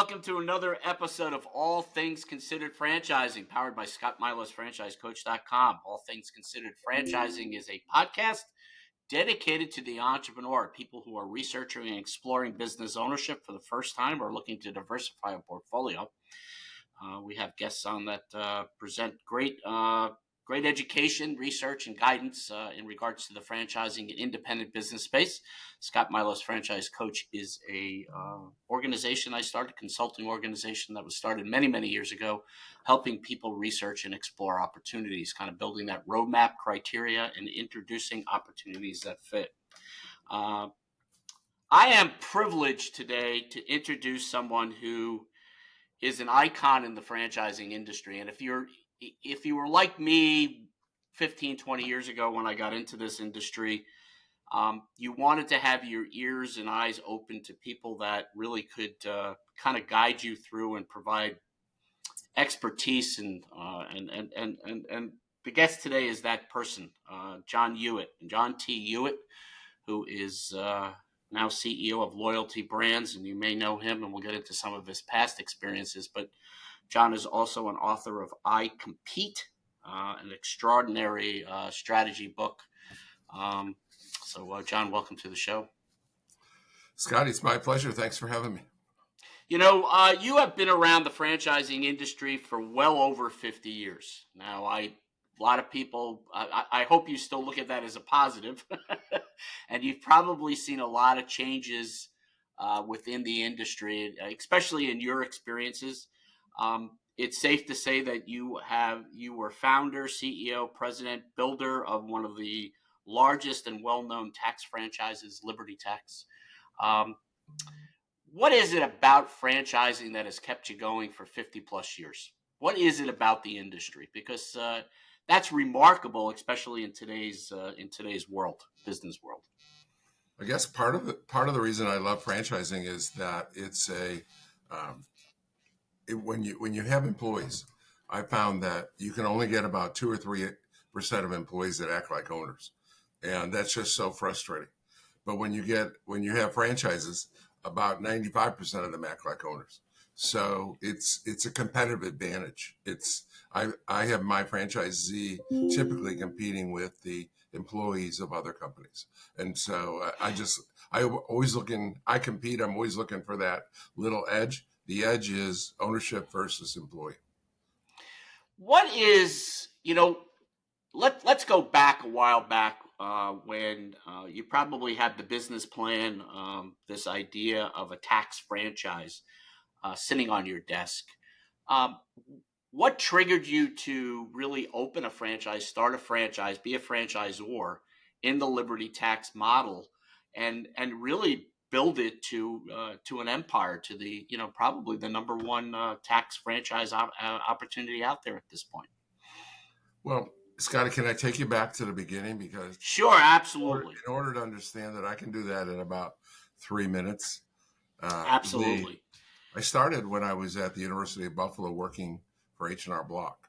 welcome to another episode of All Things Considered Franchising, powered by Scotty Milas, franchisecoach.com. All Things Considered Franchising is a podcast dedicated to the entrepreneur, people who are researching and exploring business ownership for the first time or looking to diversify a portfolio. We have guests on that present great education, research, and guidance in regards to the franchising and independent business space. Scotty Milas Franchise Coach is a organization I started, consulting organization that was started many, many years ago, helping people research and explore opportunities, kind of building that roadmap criteria and introducing opportunities that fit. I am privileged today to introduce someone who is an icon in the franchising industry. And if you were like me 15, 20 years ago when I got into this industry, you wanted to have your ears and eyes open to people that really could kind of guide you through and provide expertise. And the guest today is that person, John Hewitt, John T. Hewitt, who is now CEO of Loyalty Brands, and you may know him, and we'll get into some of his past experiences. But John is also an author of I Compete, an extraordinary strategy book. So, John, welcome to the show. Scotty, it's my pleasure. Thanks for having me. You know, you have been around the franchising industry for well over 50 years. Now, a lot of people, I hope you still look at that as a positive. And you've probably seen a lot of changes within the industry, especially in your experiences. It's safe to say that you were founder, CEO, president, builder of one of the largest and well-known tax franchises, Liberty Tax. What is it about franchising that has kept you going for 50 plus years? What is it about the industry? Because that's remarkable, especially in today's world, business world. I guess part of the reason I love franchising is that it's when you have employees, I found that you can only get about 2 or 3% of employees that act like owners, and that's just so frustrating. But when you have franchises, about 95% of them act like owners. So it's a competitive advantage. I have my franchisee typically competing with the employees of other companies. And so I'm always looking for that little edge. The edge is ownership versus employee. What is, let's go back a while back when you probably had the business plan, this idea of a tax franchise sitting on your desk. What triggered you to really open a franchise, start a franchise, be a franchisor in the Liberty Tax model, and really build it to an empire, to the probably the number one tax franchise opportunity out there at this point? Well, Scotty, can I take you back to the beginning? Because sure, absolutely. In order to understand that, I can do that in about 3 minutes. Absolutely. I started when I was at the University of Buffalo working for H&R Block.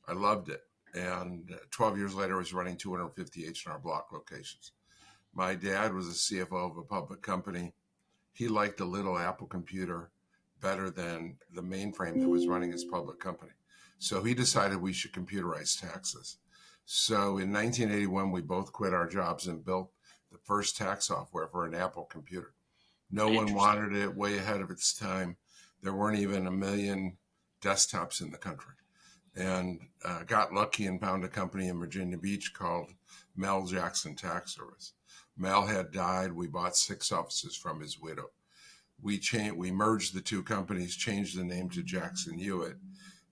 I loved it. And 12 years later, I was running 250 H&R Block locations. My dad was a CFO of a public company. He liked a little Apple computer better than the mainframe that was running his public company. So he decided we should computerize taxes. So in 1981, we both quit our jobs and built the first tax software for an Apple computer. No one wanted it, way ahead of its time. There weren't even 1 million desktops in the country. And got lucky and found a company in Virginia Beach called Mel Jackson Tax Service. Mel had died. We bought 6 offices from his widow. We merged the two companies, changed the name to Jackson Hewitt,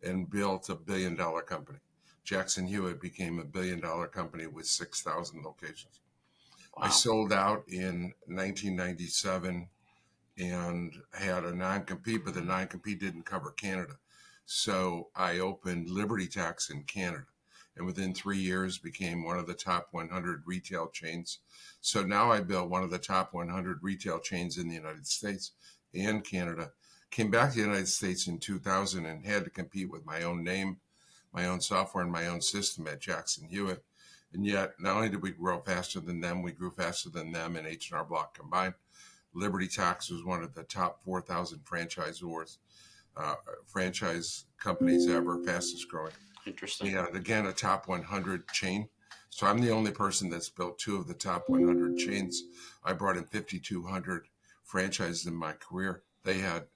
and built a $1 billion company. Jackson Hewitt became a $1 billion company with 6,000 locations. Wow. I sold out in 1997 and had a non-compete, but the non-compete didn't cover Canada. So I opened Liberty Tax in Canada, and within 3 years became one of the top 100 retail chains. So now I built one of the top 100 retail chains in the United States and Canada. Came back to the United States in 2000 and had to compete with my own name, my own software, and my own system at Jackson Hewitt. And yet, not only did we grow faster than them, we grew faster than them and H&R Block combined. Liberty Tax was one of the top 4,000 franchise companies ever, fastest growing. Interesting. And again, a top 100 chain. So I'm the only person that's built two of the top 100 chains. I brought in 5,200 franchises in my career. They had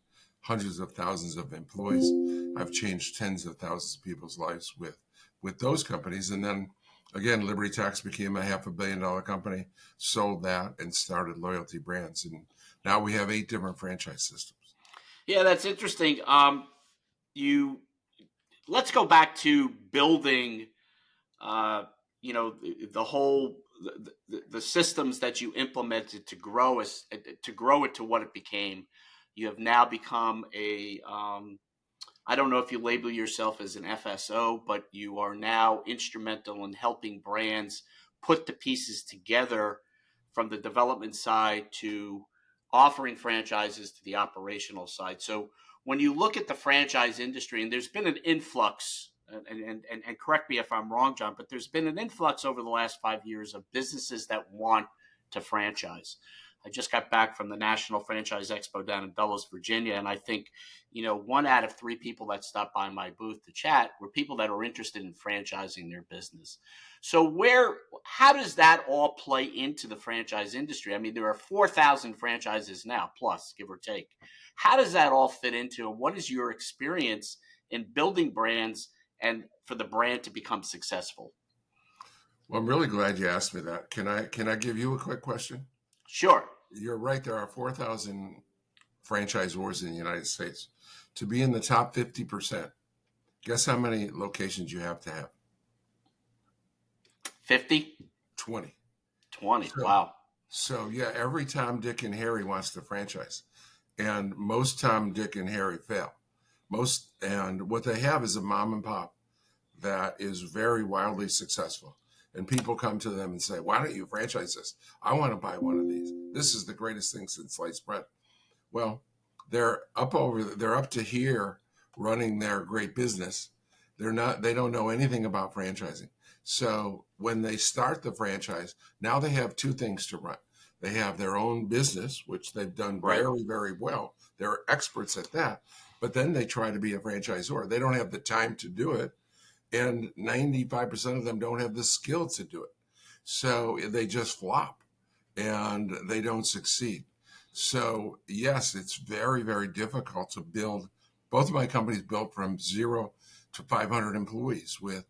hundreds of thousands of employees. I've changed tens of thousands of people's lives with those companies. And then again, Liberty Tax became a $500 million company, sold that and started Loyalty Brands. And now we have 8 different franchise systems. Yeah, that's interesting. You let's go back to building, the whole the systems that you implemented to grow it to what it became. You have now become a I don't know if you label yourself as an FSO, but you are now instrumental in helping brands put the pieces together from the development side to offering franchises to the operational side. So when you look at the franchise industry, and there's been an influx, and correct me if I'm wrong, John, but there's been an influx over the last 5 years of businesses that want to franchise. I just got back from the National Franchise Expo down in Dulles, Virginia, and I think, 1 out of 3 people that stopped by my booth to chat were people that are interested in franchising their business. So how does that all play into the franchise industry? I mean, there are 4,000 franchises now, plus, give or take. How does that all fit into, and what is your experience in building brands and for the brand to become successful? Well, I'm really glad you asked me that. Can I give you a quick question? Sure. You're right. There are 4,000 franchisors in the United States. To be in the top 50%, guess how many locations you have to have? 50? 20. 20. Wow. So yeah, every Tom, Dick, and Harry wants to franchise. And most Tom, Dick, and Harry fail. And what they have is a mom and pop that is very wildly successful. And people come to them and say, why don't you franchise this? I want to buy one of these. This is the greatest thing since sliced bread. Well, they're up to here running their great business. They don't know anything about franchising. So when they start the franchise, now they have 2 things to run. They have their own business, which they've done very, very well. They're experts at that. But then they try to be a franchisor. They don't have the time to do it. And 95% of them don't have the skill to do it. So they just flop and they don't succeed. So yes, it's very, very difficult to build. Both of my companies built from 0 to 500 employees with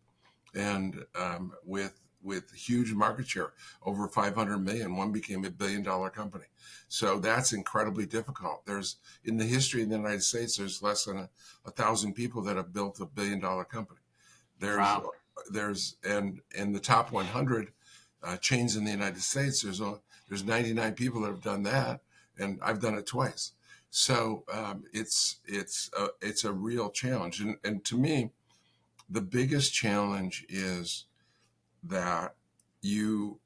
huge market share, over 500 million. One became $1 billion company. So that's incredibly difficult. In the history of the United States, there's less than 1,000 people that have built $1 billion company. And in the top 100 chains in the United States, there's 99 people that have done that, and I've done it twice. So it's a real challenge. And to me, the biggest challenge is that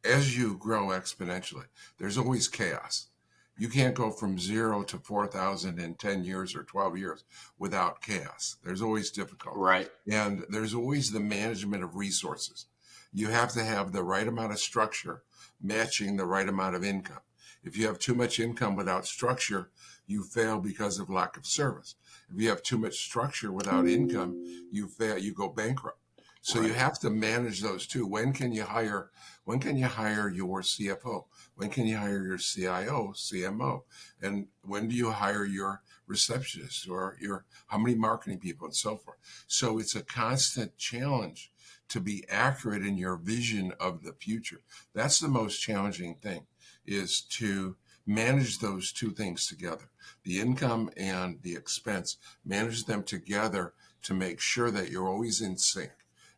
as you grow exponentially, there's always chaos. You can't go from 0 to 4,000 in 10 years or 12 years without chaos. There's always difficulty. Right. And there's always the management of resources. You have to have the right amount of structure matching the right amount of income. If you have too much income without structure, you fail because of lack of service. If you have too much structure without income, you fail, you go bankrupt. So you have to manage those 2. When can you hire your CFO? When can you hire your CIO, CMO? And when do you hire your receptionist or how many marketing people and so forth? So it's a constant challenge to be accurate in your vision of the future. That's the most challenging thing, is to manage those 2 things together, the income and the expense, manage them together to make sure that you're always in sync.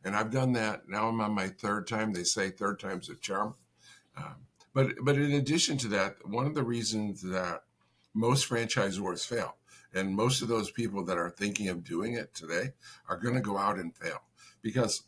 And I've done that. Now I'm on my 3rd time. They say 3rd time's a charm. But in addition to that, one of the reasons that most franchisors fail, and most of those people that are thinking of doing it today are going to go out and fail because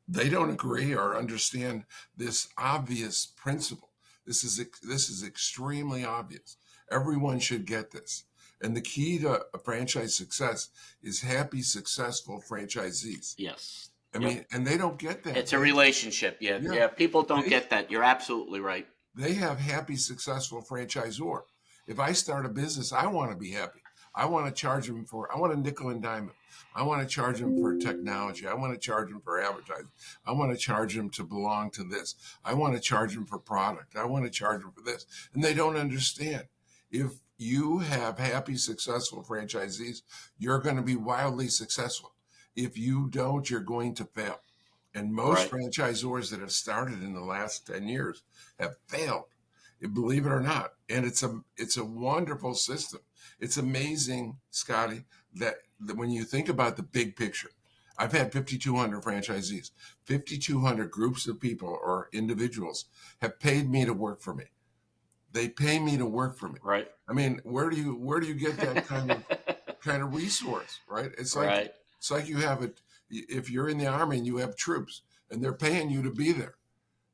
they don't agree or understand this obvious principle. This is extremely obvious. Everyone should get this. And the key to a franchise success is happy, successful franchisees. Yes. I mean, and they don't get that. It's a relationship. Yeah. People don't get that. You're absolutely right. They have happy, successful franchisor. If I start a business, I want to be happy. I want to charge them I want a nickel and dime. I want to charge them for technology. I want to charge them for advertising. I want to charge them to belong to this. I want to charge them for product. I want to charge them for this. And they don't understand. If you have happy, successful franchisees, you're going to be wildly successful. If you don't, you're going to fail. And most Right. franchisors that have started in the last 10 years have failed, believe it or not. And it's a wonderful system. It's amazing, Scotty, that when you think about the big picture, I've had 5,200 franchisees, 5,200 groups of people or individuals have paid me to work for me. They pay me to work for me. Right. I mean, where do you get that kind of resource, right? Right. It's like you have it. If you're in the army and you have troops and they're paying you to be there,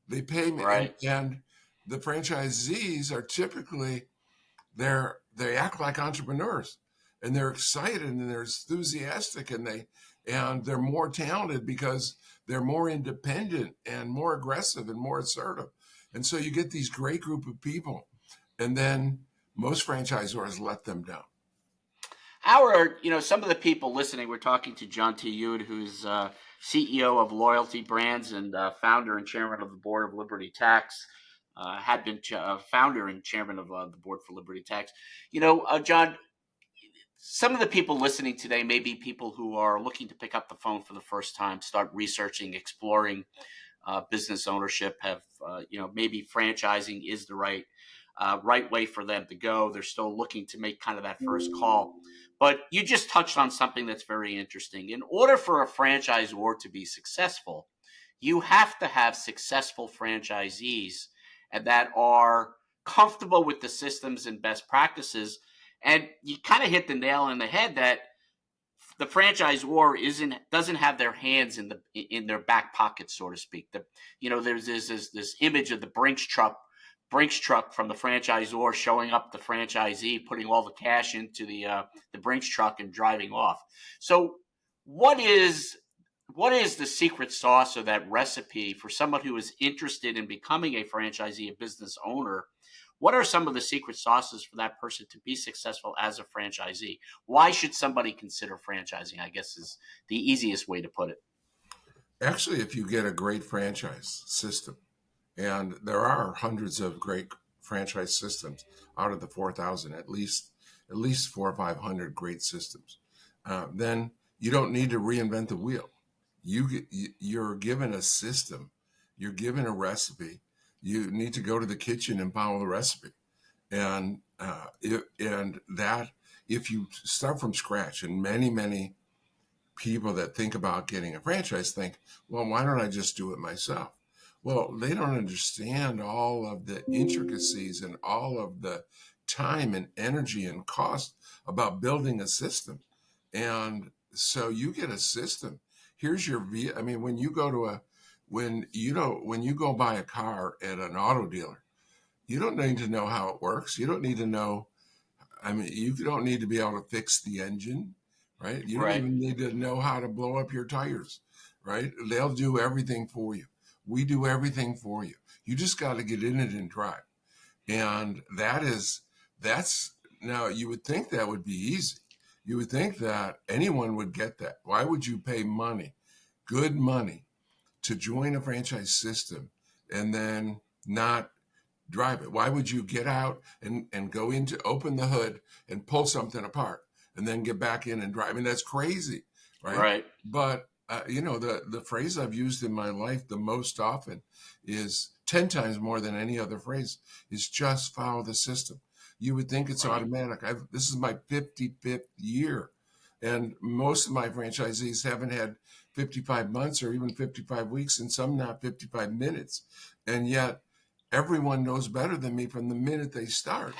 they pay me, Right. and the franchisees are typically they act like entrepreneurs, and they're excited and they're enthusiastic, and they're more talented because they're more independent and more aggressive and more assertive, and so you get these great group of people, and then most franchisors let them down. Some of the people listening, we're talking to John T. Hewitt, who's CEO of Loyalty Brands and founder and chairman of the board of Liberty Tax. Had been founder and chairman of the board for Liberty Tax. John, some of the people listening today may be people who are looking to pick up the phone for the first time, start researching, exploring business ownership, have, maybe franchising is the right way for them to go. They're still looking to make kind of that first call. But you just touched on something that's very interesting. In order for a franchisor to be successful, you have to have successful franchisees and that are comfortable with the systems and best practices. And you kind of hit the nail on the head that the franchisor doesn't have their hands in their back pocket, so to speak. There's this image of the Brinks truck from the franchisor showing up the franchisee, putting all the cash into the Brinks truck and driving off. So what is the secret sauce or that recipe for someone who is interested in becoming a franchisee, a business owner? What are some of the secret sauces for that person to be successful as a franchisee? Why should somebody consider franchising, I guess, is the easiest way to put it. Actually, if you get a great franchise system, and there are hundreds of great franchise systems out of the 4,000, at least 400 or 500 great systems, then you don't need to reinvent the wheel. You're given a system, you're given a recipe. You need to go to the kitchen and follow the recipe, and if you start from scratch, and many people that think about getting a franchise think, well, why don't I just do it myself? Well, they don't understand all of the intricacies and all of the time and energy and cost about building a system. And so you get a system. Here's your I mean, when you go buy a car at an auto dealer, you don't need to know how it works. You don't need to know. I mean, you don't need to be able to fix the engine, right? You don't Right. even need to know how to blow up your tires, right? They'll do everything for you. We do everything for you. You just got to get in it and drive. And that's now you would think that would be easy. You would think that anyone would get that. Why would you pay good money, to join a franchise system and then not drive it? Why would you get out and go into open the hood and pull something apart and then get back in and drive? I mean, that's crazy, right? Right. But the phrase I've used in my life the most often is 10 times more than any other phrase is just follow the system. You would think it's automatic. This is my 55th year, and most of my franchisees haven't had 55 months or even 55 weeks, and some not 55 minutes. And yet everyone knows better than me from the minute they start.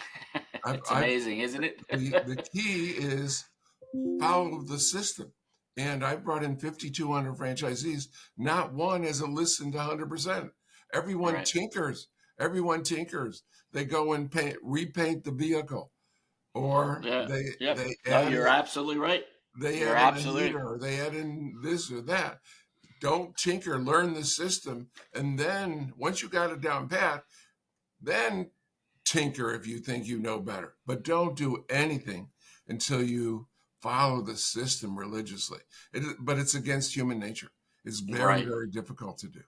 It's amazing, isn't it? The key is follow the system. And I've brought in 5,200 franchisees. Not one has listened to 100%. Everyone tinkers. They go and repaint the vehicle, or they add. You're absolutely right. They add in a heater, or they add in this or that. Don't tinker. Learn the system, and then once you got it down pat, then tinker if you think you know better, but don't do anything until you follow the system religiously. But it's against human nature. It's very, Right. very difficult to do.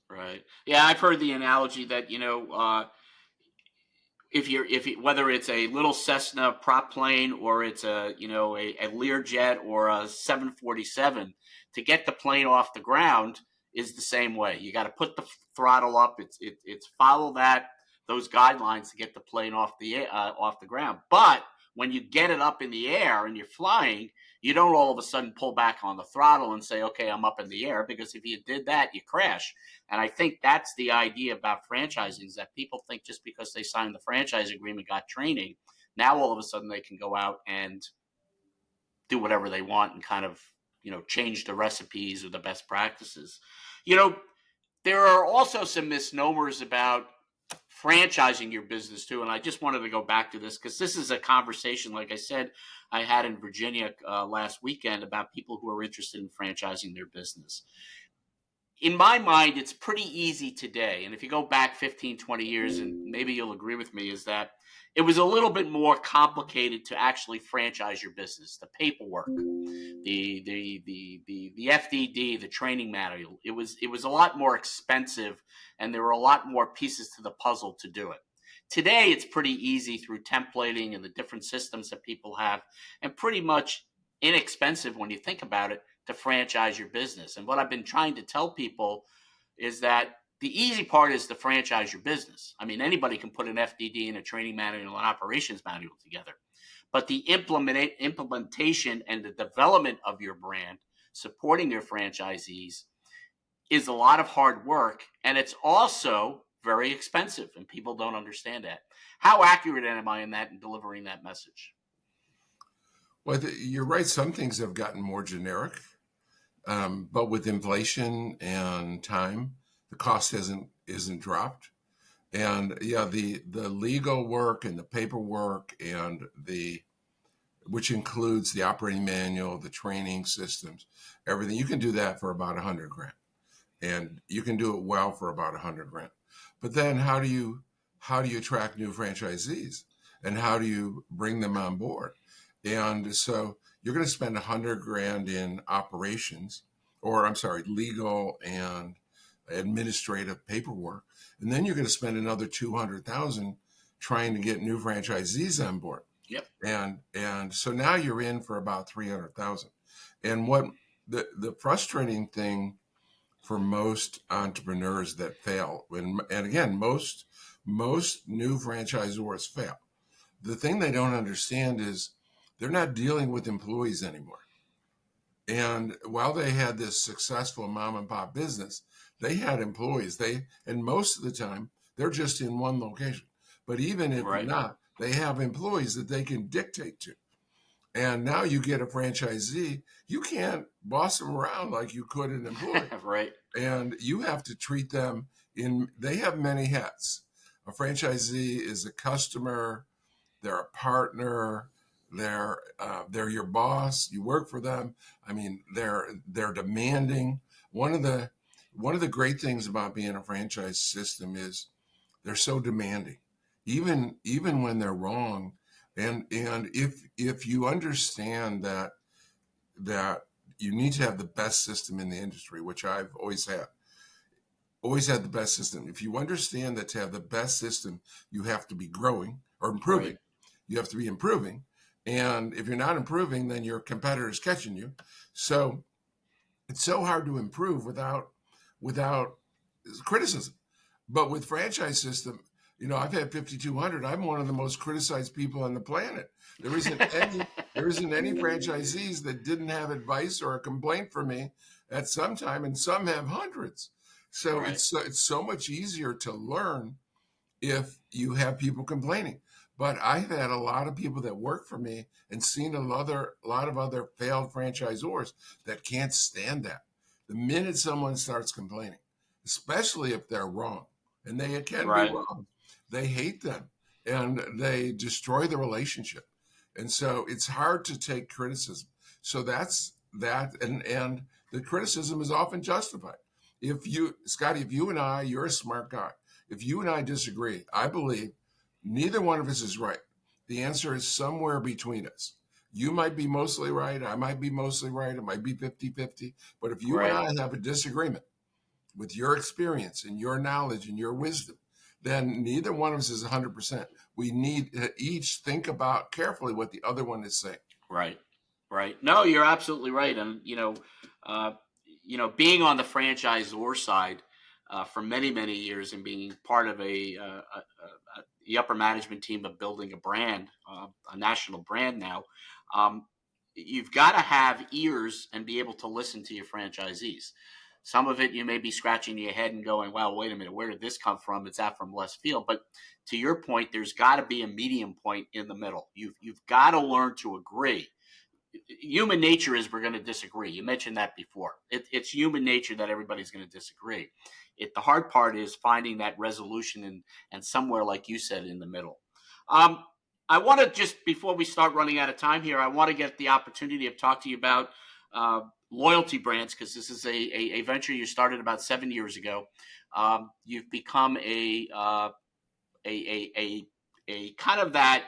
Right. Yeah, I've heard the analogy that whether it's a little Cessna prop plane or it's a Learjet or a 747, to get the plane off the ground is the same way. You got to put the throttle up. It's follow those guidelines to get the plane off the ground. But when you get it up in the air and you're flying, you don't all of a sudden pull back on the throttle and say, "Okay, I'm up in the air," because if you did that, you crash. And I think that's the idea about franchising, is that people think just because they signed the franchise agreement, got training, now all of a sudden they can go out and do whatever they want and kind of, change the recipes or the best practices. You know, there are also some misnomers about franchising your business too. And I just wanted to go back to this because this is a conversation, like I said, I had in Virginia last weekend about people who are interested in franchising their business. In my mind, it's pretty easy today. And if you go back 15, 20 years, and maybe you'll agree with me, is that it was a little bit more complicated to actually franchise your business. The paperwork, the FDD, the training manual, it was a lot more expensive, and there were a lot more pieces to the puzzle to do it. Today, it's pretty easy through templating and the different systems that people have, and pretty much inexpensive when you think about it, to franchise your business. And what I've been trying to tell people is that the easy part is to franchise your business. I mean, anybody can put an FDD and a training manual and operations manual together. But the implementation and the development of your brand, supporting your franchisees, is a lot of hard work. And it's also very expensive. And people don't understand that. How accurate am I in that and delivering that message? Well, you're right. Some things have gotten more generic, but with inflation and time, the cost isn't dropped. And yeah, the legal work and the paperwork and which includes the operating manual, the training systems, everything, you can do that for about 100 grand, and you can do it well for about 100 grand. But then how do you attract new franchisees, and how do you bring them on board? And so you're going to spend 100 grand in operations, or I'm sorry, legal and administrative paperwork. And then you're going to spend another 200,000 trying to get new franchisees on board. Yep. And so now you're in for about 300,000. And what the frustrating thing for most entrepreneurs that fail, and again, most new franchisors fail. The thing they don't understand is they're not dealing with employees anymore. And while they had this successful mom and pop business, they had employees. And most of the time, they're just in one location. But even if Right. not, they have employees that they can dictate to. And now you get a franchisee, you can't boss them around like you could an employee. Right. And you have to treat them they have many hats. A franchisee is a customer, they're a partner, they're your boss. You work for them. I mean, they're demanding. One of the great things about being a franchise system is they're so demanding, even when they're wrong. And if you understand that you need to have the best system in the industry, which I've always had the best system. If you understand that to have the best system, you have to be growing or improving. Right. You have to be improving. And if you're not improving, then your competitor is catching you. So it's so hard to improve without criticism. But with franchise system, I've had 5,200. I'm one of the most criticized people on the planet. There isn't any franchisees that didn't have advice or a complaint for me at some time, and some have hundreds. So Right. it's so much easier to learn if you have people complaining. But I've had a lot of people that work for me and seen a lot of other failed franchisors that can't stand that. The minute someone starts complaining, especially if they're wrong, and they can Right. be wrong, they hate them and they destroy the relationship. And so it's hard to take criticism. So that's that. And the criticism is often justified. Scotty, if you and I, you're a smart guy. If you and I disagree, I believe Neither one of us is right. The answer is somewhere between us. You might be mostly right. I might be mostly right. It might be 50-50. But if you and Right. I have a disagreement with your experience and your knowledge and your wisdom, then neither one of us is 100%. We need to each think about carefully what the other one is saying. Right. Right. No, you're absolutely right. And uh, being on the franchisor side for many, many years and being part of the upper management team of building a national brand now, um, you've got to have ears and be able to listen to your franchisees. Some of it you may be scratching your head and going, "Well, wait a minute, where did this come from? It's that from left field." But to your point, there's got to be a medium point in the middle. You've got to learn to agree. Human nature is we're going to disagree. You mentioned that before. It's human nature that everybody's going to disagree. The hard part is finding that resolution and somewhere, like you said, in the middle. Um, I want to just before we start running out of time here, I want to get the opportunity to talk to you about uh, loyalty brands because this is a venture you started about 7 years ago. You've become a kind of that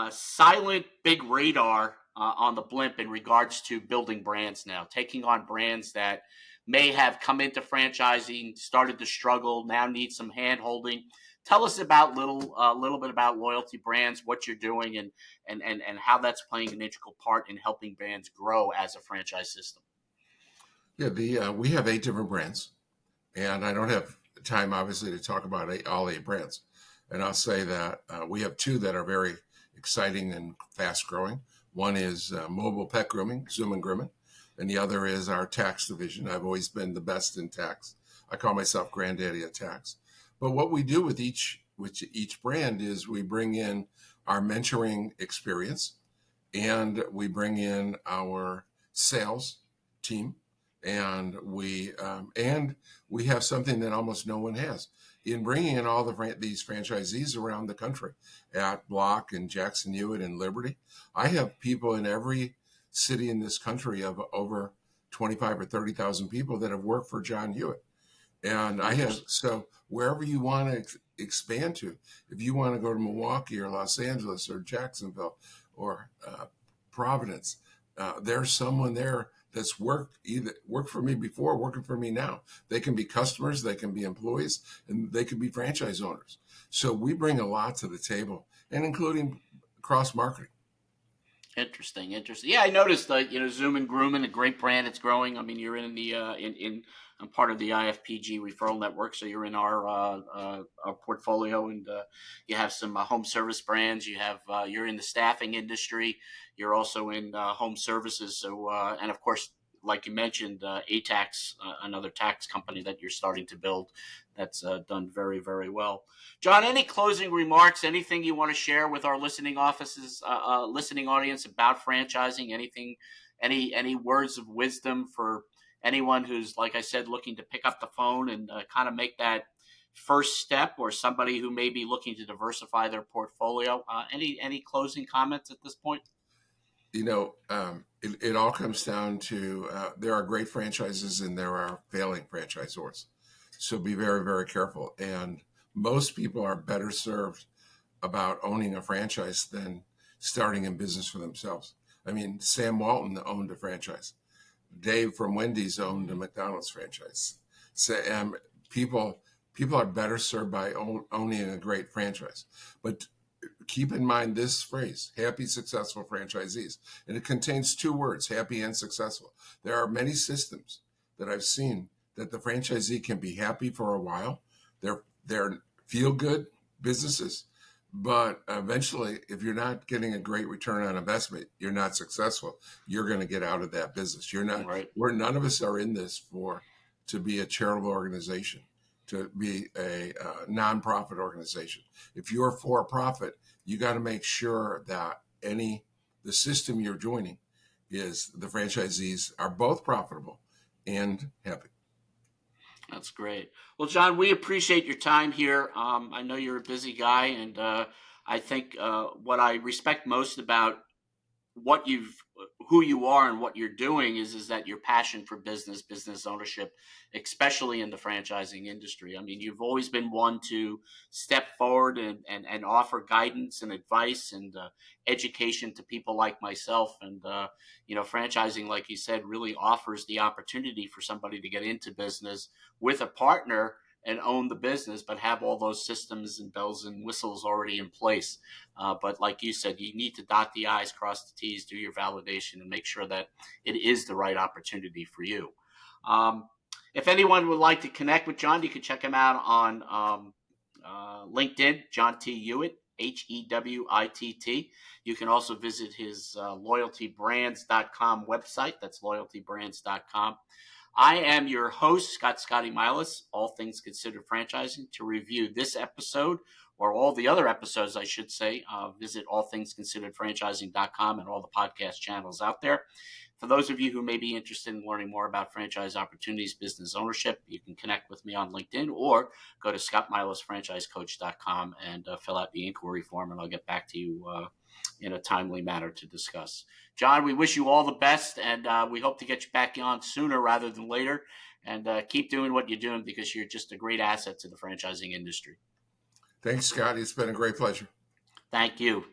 silent big radar on the blimp in regards to building brands now, taking on brands that may have come into franchising, started to struggle, now need some hand holding. Tell us about little bit about loyalty brands, what you're doing, and how that's playing an integral part in helping brands grow as a franchise system. Yeah, we have 8 different brands, and I don't have time, obviously, to talk about all 8 brands. And I'll say that we have 2 that are very exciting and fast growing. One is mobile pet grooming, Zoom and Grooming, and the other is our tax division. I've always been the best in tax. I call myself granddaddy of tax. But what we do with each brand is we bring in our mentoring experience, and we bring in our sales team, and we have something that almost no one has in bringing in all these franchisees around the country at Block and Jackson Hewitt and Liberty. I have people in every city in this country of over 25 or 30,000 people that have worked for John Hewitt. And I have, so wherever you want to expand to, if you want to go to Milwaukee or Los Angeles or Jacksonville or Providence, there's someone there that's worked for me before, working for me now. They can be customers, they can be employees, and they can be franchise owners. So we bring a lot to the table, and including cross marketing. Interesting. Yeah, I noticed that Zoom and Grooming, a great brand. It's growing. I mean, you're in the I'm part of the IFPG referral network, so you're in our portfolio, and you have some home service brands. You're in the staffing industry. You're also in home services. So and of course, like you mentioned, ATAX, another tax company that you're starting to build, that's done very, very well. John, any closing remarks? Anything you want to share with our listening audience about franchising? Anything, any words of wisdom for anyone who's, like I said, looking to pick up the phone and kind of make that first step, or somebody who may be looking to diversify their portfolio? Any closing comments at this point? It all comes down to there are great franchises and there are failing franchisors. So be very, very careful. And most people are better served about owning a franchise than starting in business for themselves. I mean, Sam Walton owned a franchise. Dave from Wendy's owned a McDonald's franchise. So, people are better served by owning a great franchise. But keep in mind this phrase, happy, successful franchisees. And it contains 2 words, happy and successful. There are many systems that I've seen that the franchisee can be happy for a while. They're feel-good businesses, but eventually, if you're not getting a great return on investment, you're not successful. You're going to get out of that business. You're not. Right. None of us are in this to be a charitable organization, to be a nonprofit organization. If you're for a profit, you got to make sure that the system you're joining is the franchisees are both profitable and happy. That's great. Well, John, we appreciate your time here. I know you're a busy guy, and I think what I respect most about who you are and what you're doing is that your passion for business ownership, especially in the franchising industry. I mean, you've always been one to step forward and offer guidance and advice and education to people like myself. And, franchising, like you said, really offers the opportunity for somebody to get into business with a partner and own the business, but have all those systems and bells and whistles already in place. But like you said, you need to dot the I's, cross the T's, do your validation, and make sure that it is the right opportunity for you. If anyone would like to connect with John, you can check him out on LinkedIn, John T. Hewitt, Hewitt. You can also visit his loyaltybrands.com website. That's loyaltybrands.com. I am your host, Scotty Milas, All Things Considered Franchising. To review this episode, or all the other episodes, I should say, visit allthingsconsideredfranchising.com and all the podcast channels out there. For those of you who may be interested in learning more about franchise opportunities, business ownership, you can connect with me on LinkedIn or go to scottmilasfranchisecoach.com and fill out the inquiry form, and I'll get back to you in a timely manner to discuss. John, we wish you all the best, and we hope to get you back on sooner rather than later. And keep doing what you're doing, because you're just a great asset to the franchising industry. Thanks, Scotty. It's been a great pleasure. Thank you.